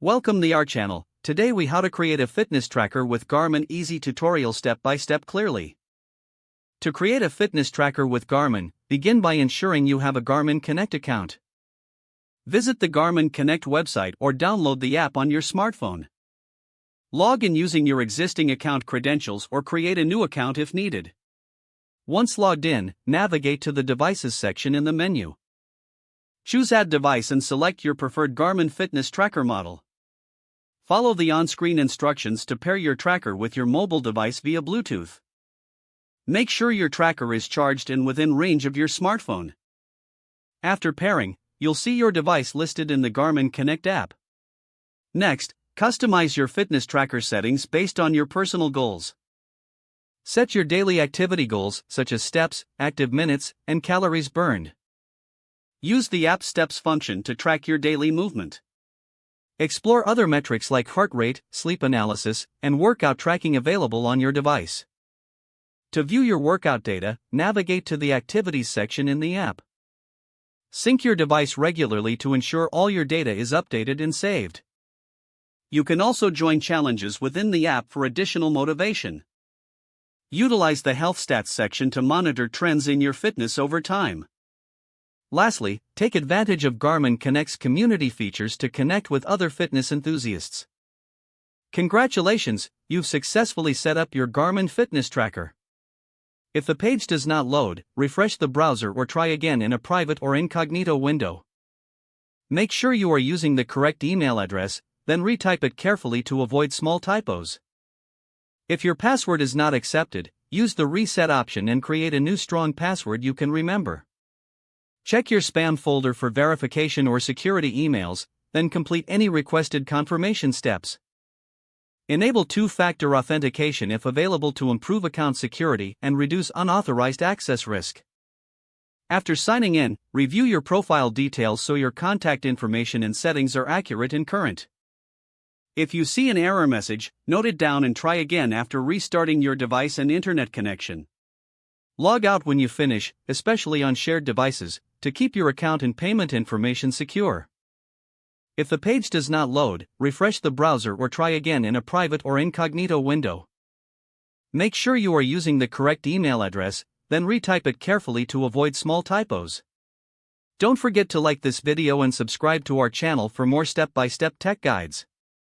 Welcome to our channel. Today we how to create a fitness tracker with Garmin easy tutorial step by step clearly. To create a fitness tracker with Garmin, begin by ensuring you have a Garmin Connect account. Visit the Garmin Connect website or download the app on your smartphone. Log in using your existing account credentials or create a new account if needed. Once logged in, navigate to the Devices section in the menu. Choose Add Device and select your preferred Garmin fitness tracker model. Follow the on-screen instructions to pair your tracker with your mobile device via Bluetooth. Make sure your tracker is charged and within range of your smartphone. After pairing, you'll see your device listed in the Garmin Connect app. Next, customize your fitness tracker settings based on your personal goals. Set your daily activity goals such as steps, active minutes, and calories burned. Use the app Steps function to track your daily movement. Explore other metrics like heart rate, sleep analysis, and workout tracking available on your device. To view your workout data, navigate to the Activities section in the app. Sync your device regularly to ensure all your data is updated and saved. You can also join challenges within the app for additional motivation. Utilize the Health Stats section to monitor trends in your fitness over time. Lastly, take advantage of Garmin Connect's community features to connect with other fitness enthusiasts. Congratulations, you've successfully set up your Garmin fitness tracker. If the page does not load, refresh the browser or try again in a private or incognito window. Make sure you are using the correct email address, then retype it carefully to avoid small typos. If your password is not accepted, use the reset option and create a new strong password you can remember. Check your spam folder for verification or security emails, then complete any requested confirmation steps. Enable two-factor authentication if available to improve account security and reduce unauthorized access risk. After signing in, review your profile details so your contact information and settings are accurate and current. If you see an error message, note it down and try again after restarting your device and internet connection. Log out when you finish, especially on shared devices, to keep your account and payment information secure. If the page does not load, refresh the browser or try again in a private or incognito window. Make sure you are using the correct email address, then retype it carefully to avoid small typos. Don't forget to like this video and subscribe to our channel for more step-by-step tech guides.